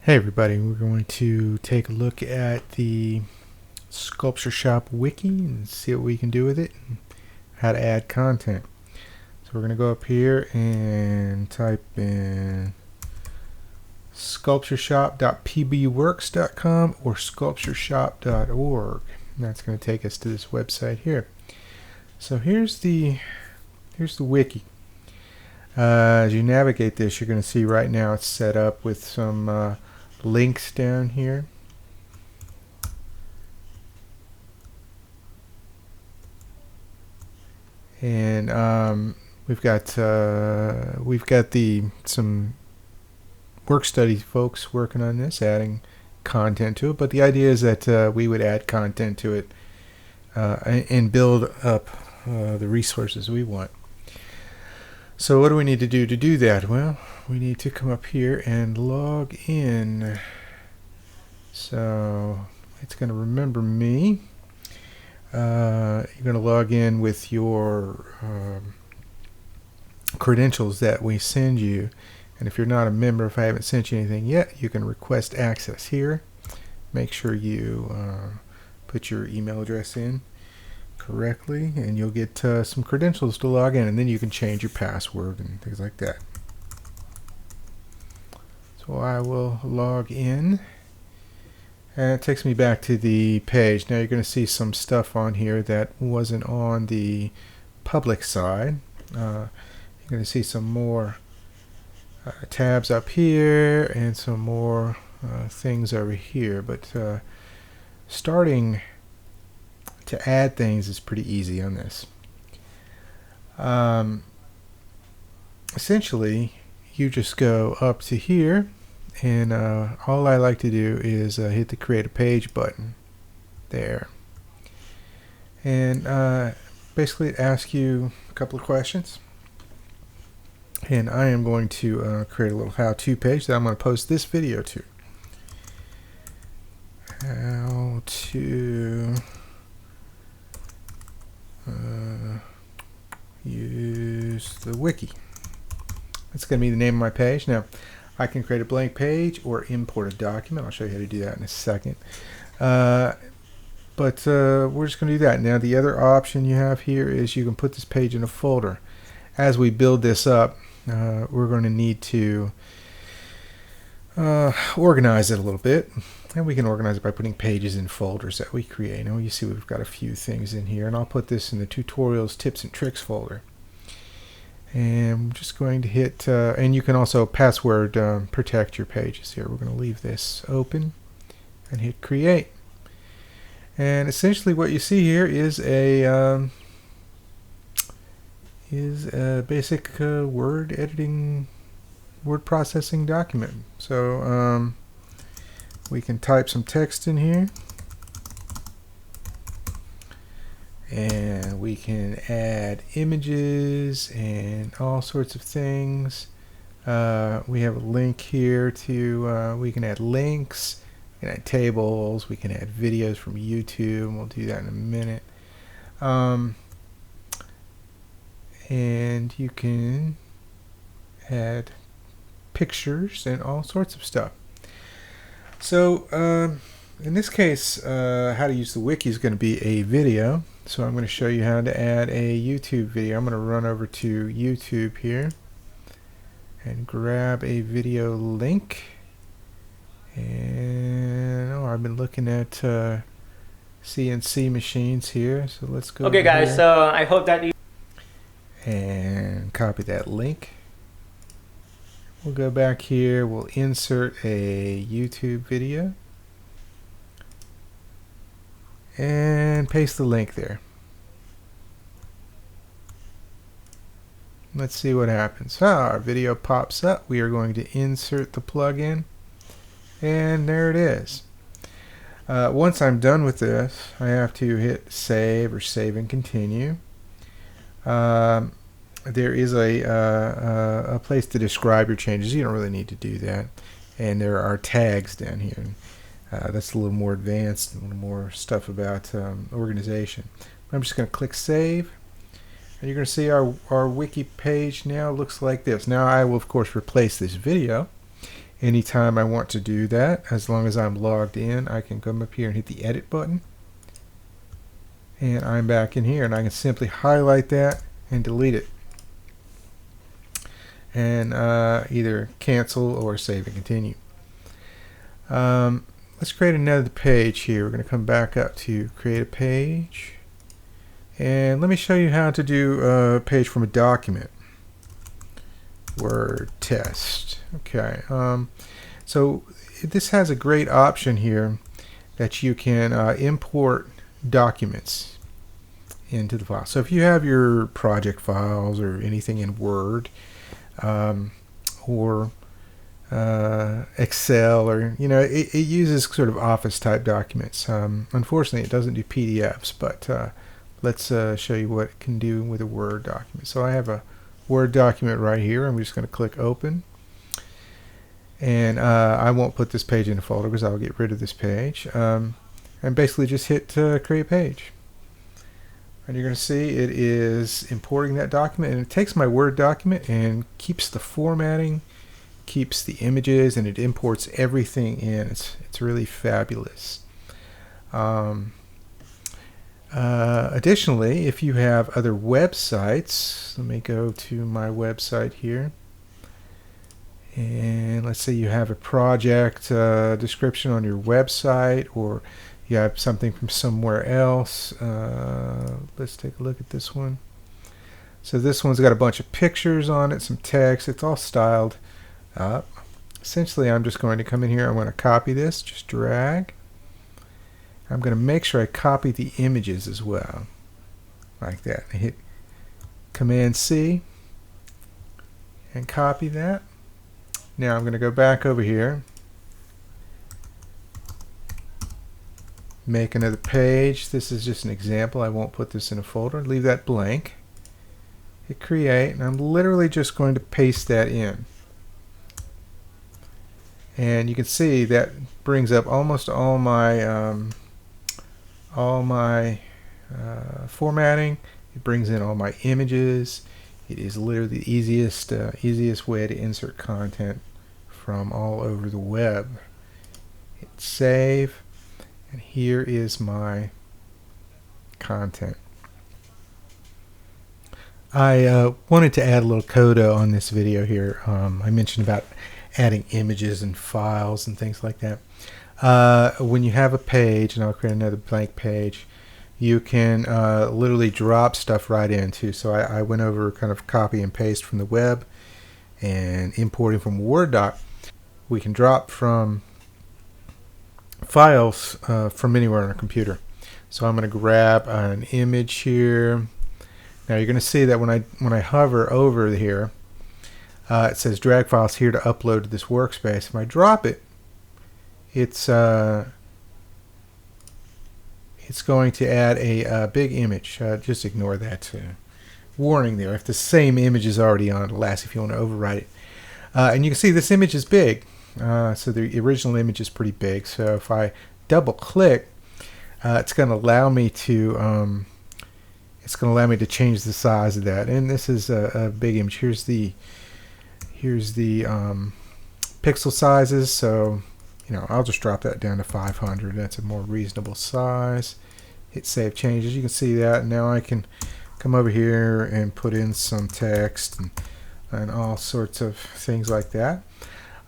Hey everybody, we're going to take a look at the Sculpture Shop wiki and see what we can do with it and how to add content. So we're going to go up here and type in sculptureshop.pbworks.com or sculptureshop.org. And that's going to take us to this website here. So here's the wiki. As you navigate this, you're going to see right now it's set up with some links down here. And we've got some work study folks working on this, adding content to it. But the idea is that we would add content to it and build up the resources we want. So what do we need to do that? Well, we need to come up here and log in. So it's going to remember me. You're going to log in with your credentials that we send you. And if you're not a member, if I haven't sent you anything yet, you can request access here. Make sure you put your email address in correctly, and you'll get some credentials to log in, and then you can change your password and things like that. So I will log in, and it takes me back to the page. Now you're going to see some stuff on here that wasn't on the public side. You're going to see some more tabs up here and some more things over here, but starting to add things is pretty easy on this. Essentially, you just go up to here, and all I like to do is hit the create a page button there, and basically it asks you a couple of questions, and I am going to create a little how-to page that I'm going to post this video to. How to use the wiki. That's going to be the name of my page. Now, I can create a blank page or import a document. I'll show you how to do that in a second. But we're just going to do that. Now, the other option you have here is you can put this page in a folder. As we build this up, we're going to need to organize it a little bit. And we can organize it by putting pages in folders that we create. Now you see we've got a few things in here, and I'll put this in the tutorials, tips, and tricks folder. And I'm just going to hit, and you can also password protect your pages here. We're going to leave this open and hit create. And essentially what you see here is a basic word processing document. So we can type some text in here, and we can add images and all sorts of things. We have a link here to, we can add links, we can add tables, we can add videos from YouTube, and we'll do that in a minute. And you can add pictures and all sorts of stuff. So in this case, how to use the wiki is going to be a video. So I'm going to show you how to add a YouTube video. I'm going to run over to YouTube here and grab a video link. And I've been looking at CNC machines here. So let's go. Okay, guys. Here. So I hope that you And copy that link. We'll go back here, we'll insert a YouTube video and paste the link there. Let's see what happens. Our video pops up. We are going to insert the plugin, and there it is. Once I'm done with this, I have to hit save or save and continue. There is a place to describe your changes. You don't really need to do that. And there are tags down here. That's a little more advanced, a little more stuff about organization. I'm just going to click save. And you're going to see our wiki page now looks like this. Now I will, of course, replace this video. Anytime I want to do that, as long as I'm logged in, I can come up here and hit the edit button. And I'm back in here, and I can simply highlight that and delete it. And either cancel or save and continue. Let's create another page here. We're going to come back up to create a page. And let me show you how to do a page from a document. Word test. Okay. So this has a great option here that you can import documents into the file. So if you have your project files or anything in Word or Excel, or it uses sort of Office type documents. Unfortunately, it doesn't do PDFs, but let's show you what it can do with a Word document. So I have a Word document right here. I'm just going to click open, and I won't put this page in a folder because I'll get rid of this page, and basically just hit create page, and you're going to see it is importing that document, and it takes my Word document and keeps the formatting, keeps the images, and it imports everything in. It's really fabulous. Additionally, if you have other websites, let me go to my website here, and let's say you have a project description on your website, or you have something from somewhere else. Let's take a look at this one. So this one's got a bunch of pictures on it, some text. It's all styled up. Essentially, I'm just going to come in here. I'm going to copy this, just drag. I'm going to make sure I copy the images as well, like that. I hit Command C and copy that. Now I'm going to go back over here, make another page. This is just an example. I won't put this in a folder. Leave that blank. Hit create, and I'm literally just going to paste that in. And you can see that brings up almost all my formatting. It brings in all my images. It is literally the easiest way to insert content from all over the web. Hit save, and here is my content. I wanted to add a little coda on this video here. I mentioned about adding images and files and things like that. When you have a page, and I'll create another blank page, you can literally drop stuff right into. So I went over kind of copy and paste from the web and importing from Word doc. We can drop from files from anywhere on our computer. So I'm going to grab an image here. Now you're going to see that when I hover over here, it says drag files here to upload to this workspace. If I drop it, it's going to add a big image. Just ignore that warning there. If the same image is already on, it'll ask if you want to overwrite it. And you can see this image is big. So the original image is pretty big. So if I double click, it's going to allow me to change the size of that. And this is a big image. Here's the pixel sizes. So I'll just drop that down to 500. That's a more reasonable size. Hit save changes. You can see that. Now I can come over here and put in some text and all sorts of things like that.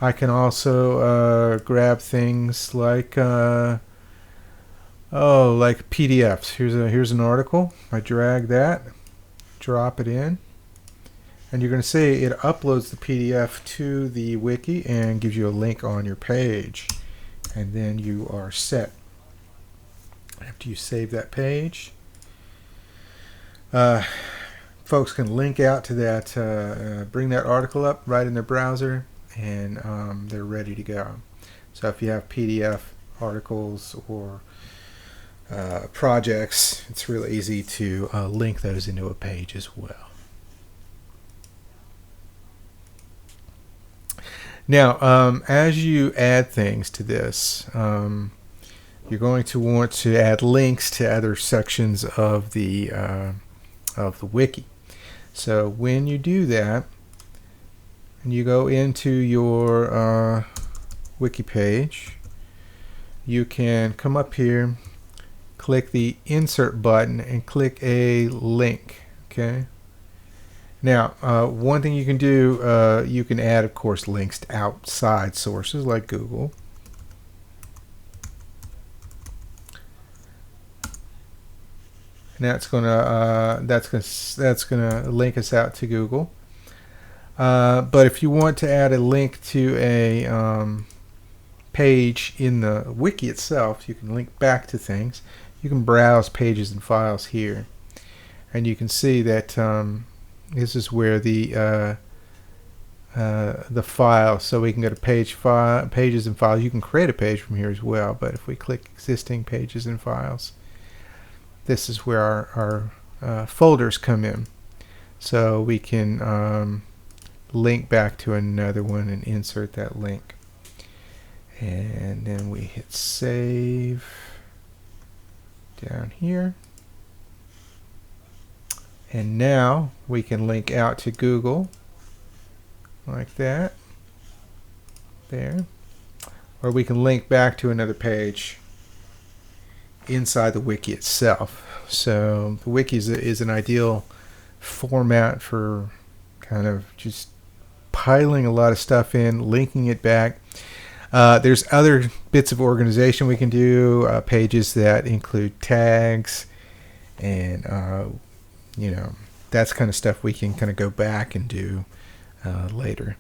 I can also grab things like PDFs. Here's an article. I drag that, drop it in, and you're going to see it uploads the PDF to the wiki and gives you a link on your page, and then you are set. After you save that page, folks can link out to that, bring that article up right in their browser, and they're ready to go. So if you have PDF articles or projects, it's really easy to link those into a page as well. Now, as you add things to this, you're going to want to add links to other sections of the wiki. So when you do that, and you go into your wiki page, you can come up here, click the insert button, and click a link. Okay. Now, one thing you can do, you can add, of course, links to outside sources like Google. And that's gonna link us out to Google. But if you want to add a link to a page in the wiki itself, you can link back to things. You can browse pages and files here, and you can see that this is where the file. So we can go to pages and files. You can create a page from here as well. But if we click existing pages and files, this is where our folders come in. So we can link back to another one and insert that link. And then we hit save down here. And now we can link out to Google like that. There. Or we can link back to another page inside the wiki itself. So the wiki is an ideal format for kind of just piling a lot of stuff in, linking it back. There's other bits of organization we can do, pages that include tags, and that's kind of stuff we can kind of go back and do later.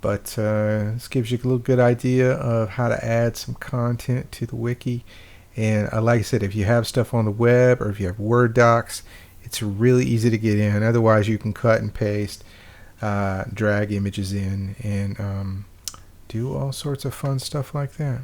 But this gives you a little good idea of how to add some content to the wiki. And like I said, if you have stuff on the web or if you have Word docs, it's really easy to get in. Otherwise, you can cut and paste, drag images in, and do all sorts of fun stuff like that.